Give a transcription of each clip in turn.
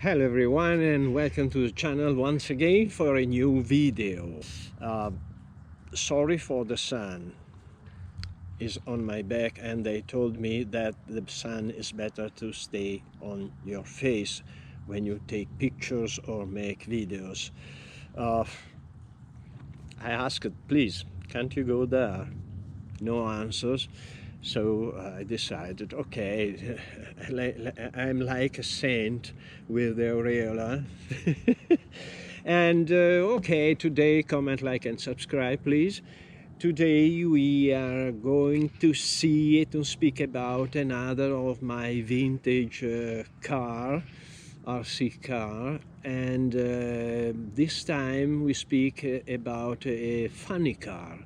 Hello everyone, and welcome to the channel once again for a new video. Sorry for the sun is on my back, and they told me that the sun is better to stay on your face when you take pictures or make videos. I asked, please, can't you go there? No answers. So I decided, okay, I'm like a saint with the aureola. And okay, today comment, like and subscribe please. Today we are going to see to speak about another of my vintage car, RC car, and this time we speak about a funny car,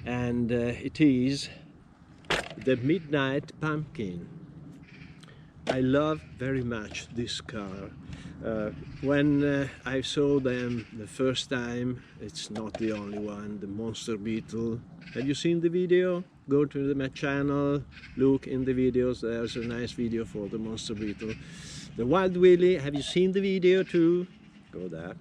and it is the Midnight Pumpkin. I love very much this car. When I saw them the first time, it's not the only one, the Monster Beetle. Have you seen the video? Go to my channel, look in the videos, there's a nice video for the Monster Beetle. The Wild Willy, have you seen the video too? Go there.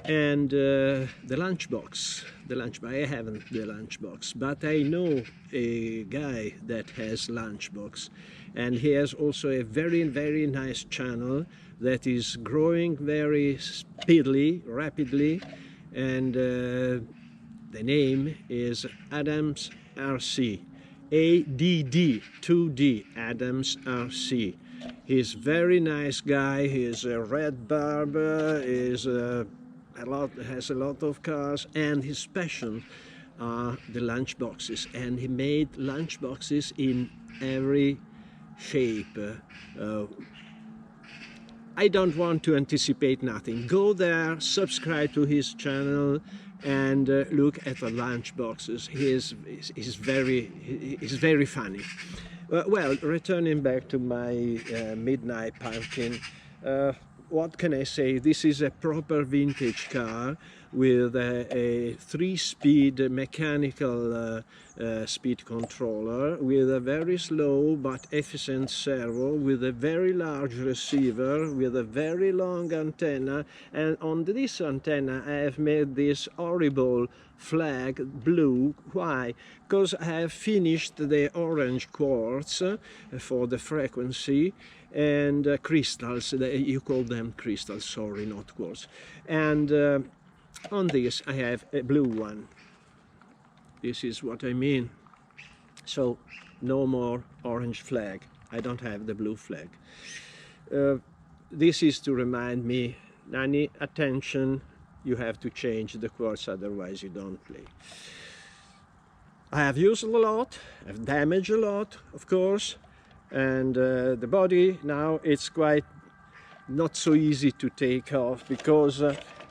And the lunchbox, I haven't the lunchbox, but I know a guy that has lunchbox, and he has also a very nice channel that is growing very speedily, rapidly, and the name is Adams RC, ADD 2D, Adams RC. He's very nice guy. He's a red barber, is has a lot of cars, and his passion are the lunchboxes, and he made lunchboxes in every shape. I don't want to anticipate nothing. Go there, subscribe to his channel, and look at the lunchboxes. He's very funny. Well, returning back to my Midnight Pumpkin, what can I say? This is a proper vintage car with a 3-speed mechanical speed controller, with a very slow but efficient servo, with a very large receiver, with a very long antenna, and on this antenna I have made this horrible flag blue. Why? Because I have finished the orange quartz for the frequency, and crystals, you call them crystals, sorry, not quartz. And on this I have a blue one. This is what I mean. So no more orange flag. I don't have the blue flag. This is to remind me, Nani, attention, you have to change the quartz, otherwise you don't play. I have used a lot, I've damaged a lot, of course, and the body now it's quite not so easy to take off, because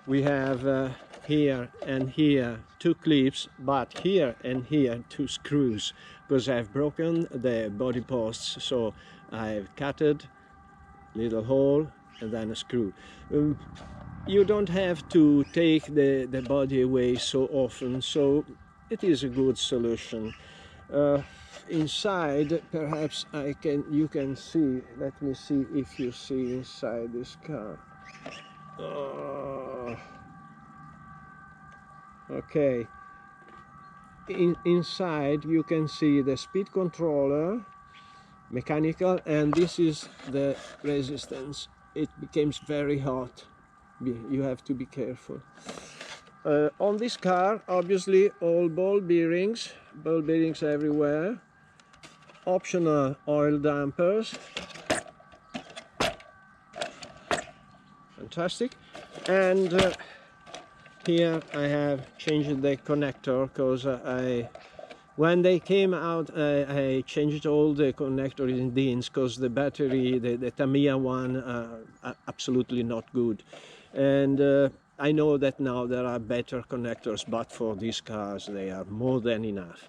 we have here and here 2 clips, but here and here 2 screws, because I've broken the body posts, so I've cutted little hole and then a screw. You don't have to take the body away so often, so it is a good solution. Inside, perhaps you can see, let me see if you see inside this car. Okay, inside you can see the speed controller, mechanical, and this is the resistance. It becomes very hot, you have to be careful. On this car, obviously, all ball bearings everywhere, optional oil dampers, fantastic. And here I have changed the connector, because when they came out I changed all the connectors in DINs, because the battery, the Tamiya one, are absolutely not good. And I know that now there are better connectors, but for these cars they are more than enough.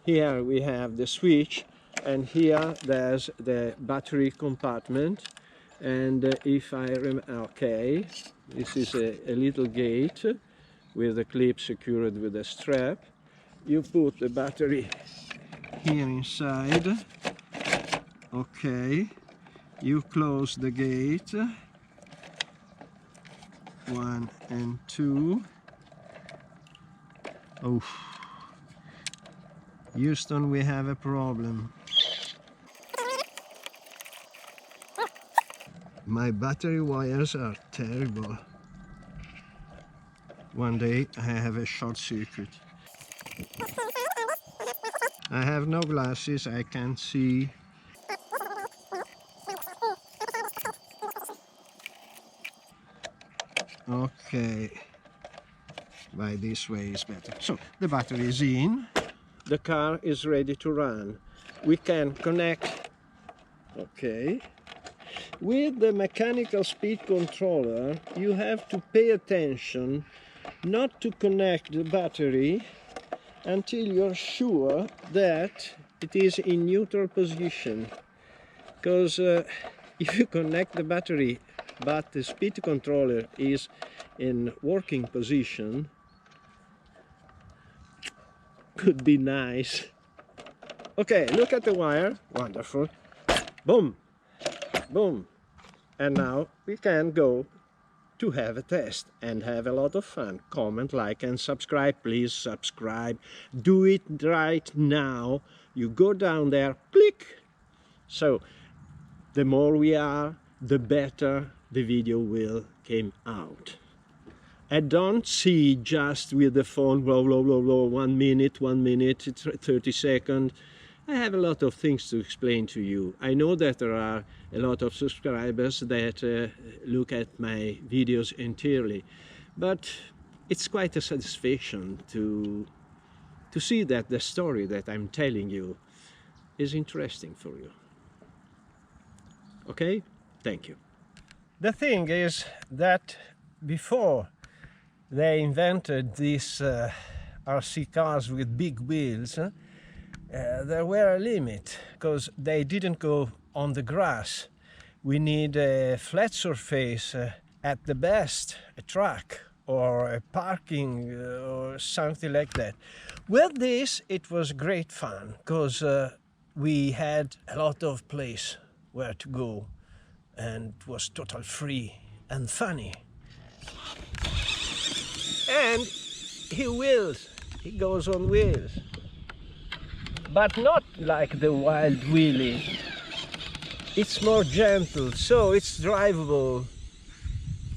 Here we have the switch, and here there's the battery compartment. And if I remember, okay, this is a little gate with a clip secured with a strap. You put the battery here inside. Okay, you close the gate, 1 and 2. Oh, Houston, we have a problem. My battery wires are terrible. One day I have a short circuit. I have no glasses, I can't see. Okay, by this way is better. So the battery is in, the car is ready to run. We can connect, okay. With the mechanical speed controller, you have to pay attention not to connect the battery until you're sure that it is in neutral position. Because if you connect the battery but the speed controller is in working position, could be nice. Okay, look at the wire, wonderful. Boom, boom. And now we can go to have a test and have a lot of fun. Comment, like and subscribe. Please subscribe. Do it right now. You go down there, click. So the more we are, the better the video will come out. And don't see just with the phone, blah, blah, blah, blah, 1 minute, 30 seconds. I have a lot of things to explain to you. I know that there are a lot of subscribers that look at my videos entirely, but it's quite a satisfaction to see that the story that I'm telling you is interesting for you. Okay? Thank you. The thing is that before they invented these RC cars with big wheels, there were a limit, because they didn't go on the grass. We need a flat surface, at the best a track or a parking or something like that. With this it was great fun, because we had a lot of place where to go and it was total free and funny. And he goes on wheels. But not like the wild willy. It's more gentle, so it's drivable.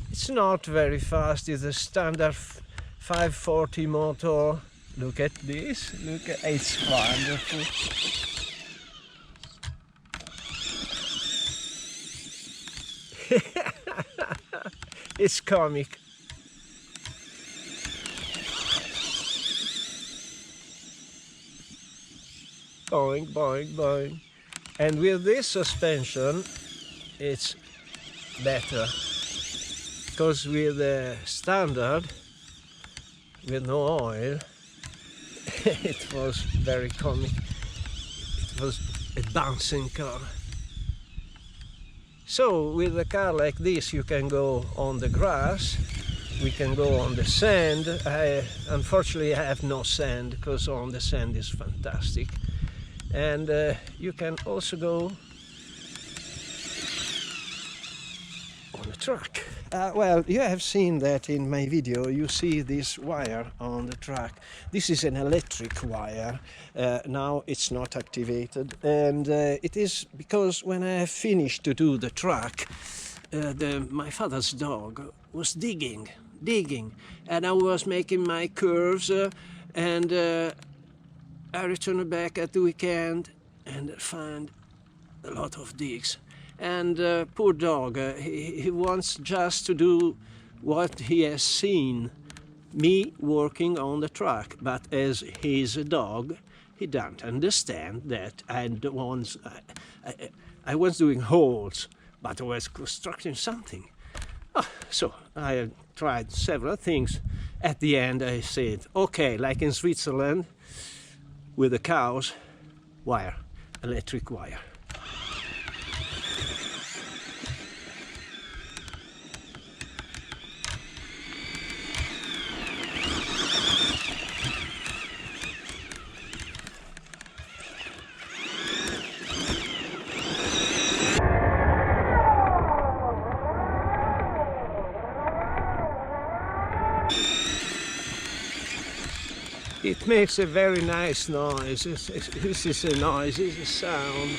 It's not very fast, it's a standard 540 motor. Look at this, look at it's wonderful. It's comic. Boing, boing, boing. And with this suspension, it's better. Because with the standard, with no oil, it was very comic. It was a bouncing car. So with a car like this, you can go on the grass, we can go on the sand. Unfortunately, I have no sand, because on the sand is fantastic. And you can also go on a truck. Well, you have seen that in my video. You see this wire on the truck. This is an electric wire. Now it's not activated, and it is because when I finished to do the truck, my father's dog was digging, and I was making my curves, and I returned back at the weekend and found a lot of digs. And poor dog, he wants just to do what he has seen me working on the truck. But as he's a dog, he doesn't understand that I was doing holes, but I was constructing something. So I tried several things. At the end I said, okay, like in Switzerland, with the cows, wire, electric wire. It makes a very nice noise. This is a noise, it's a sound.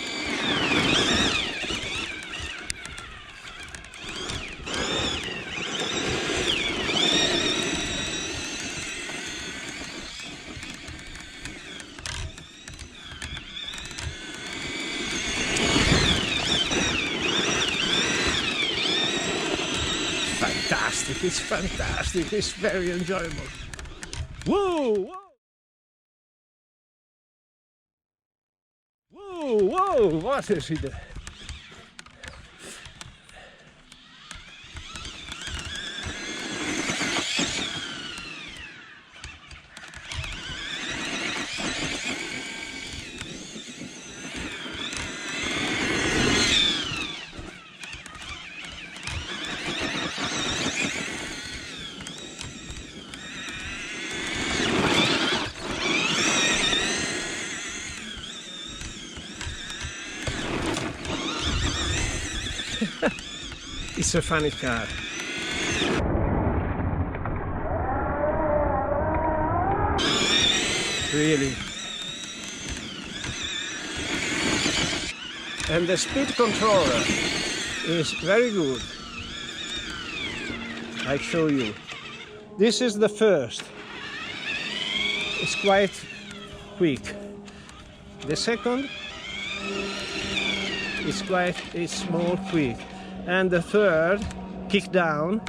It's fantastic, it's very enjoyable. Whoa, whoa! Whoa, whoa, what is it? It's a funny car. Really. And the speed controller is very good. I show you. This is the first. It's quite quick. The second it's more quick. And the third, kick down.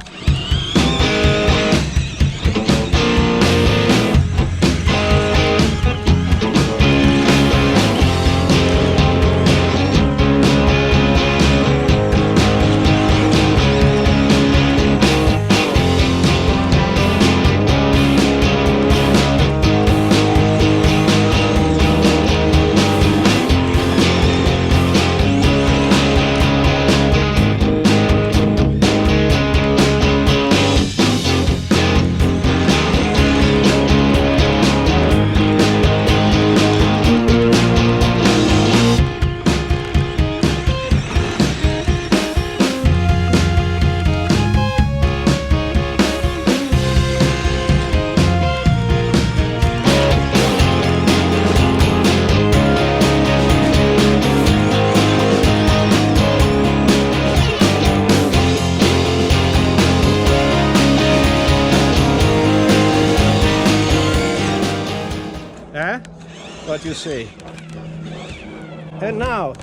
What you say? And now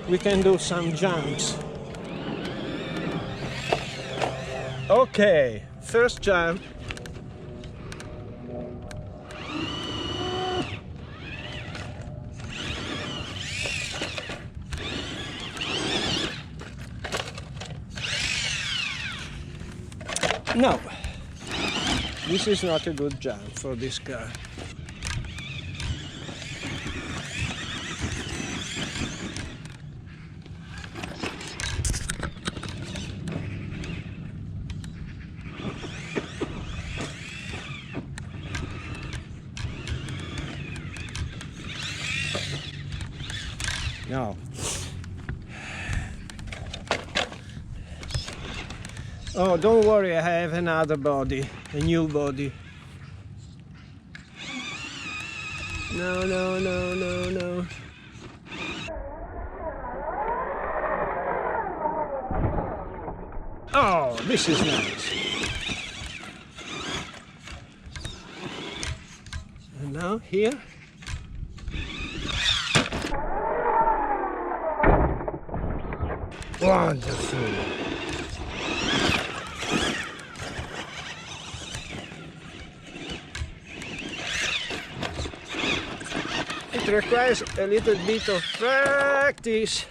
we can do some jumps. Okay, first jump. No, this is not a good jump for this car. No. Oh, don't worry, I have another body, a new body. No, no, no, no, no. Oh, this is nice. And now here. Wonderful. It requires a little bit of practice.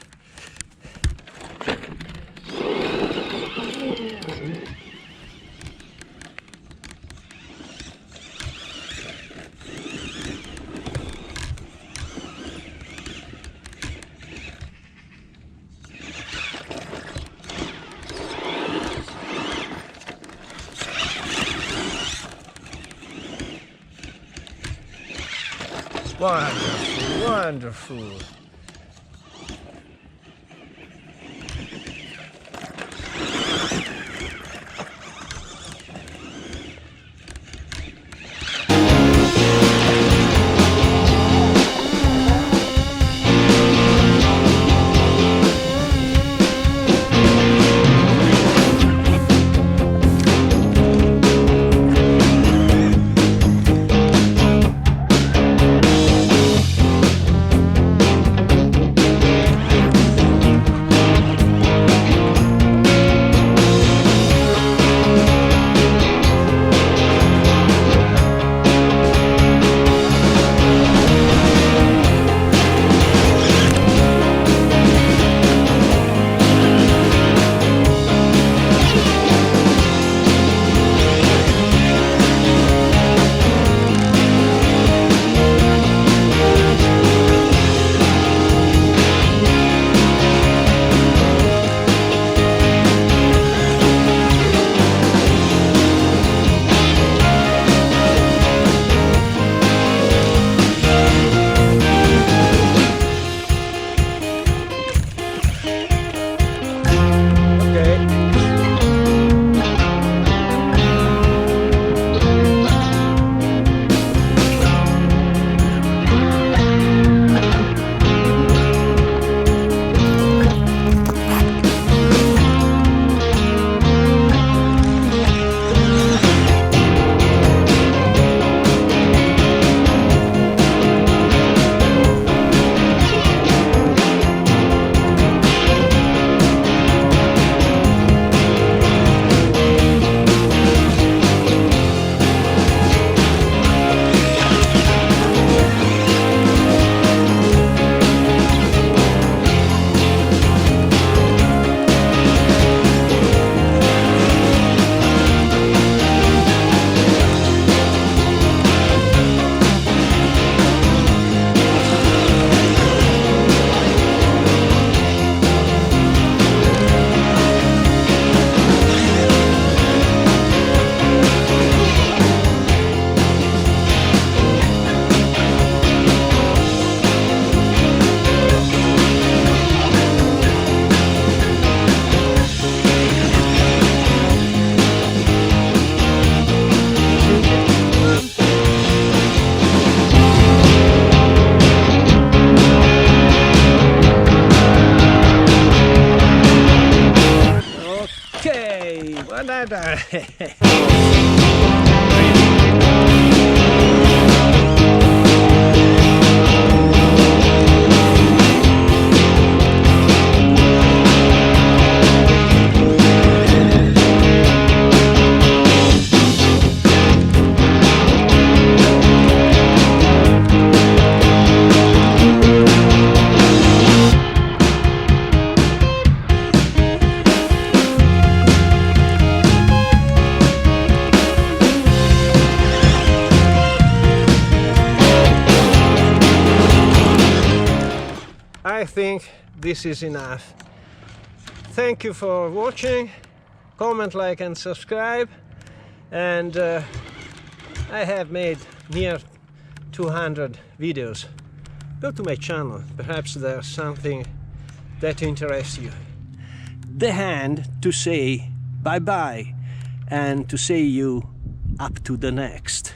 Wonderful, wonderful. Hey, what that? I think this is enough. Thank you for watching. Comment, like and subscribe. And I have made near 200 videos. Go to my channel, perhaps there's something that interests you. The hand to say bye-bye and to say you up to the next.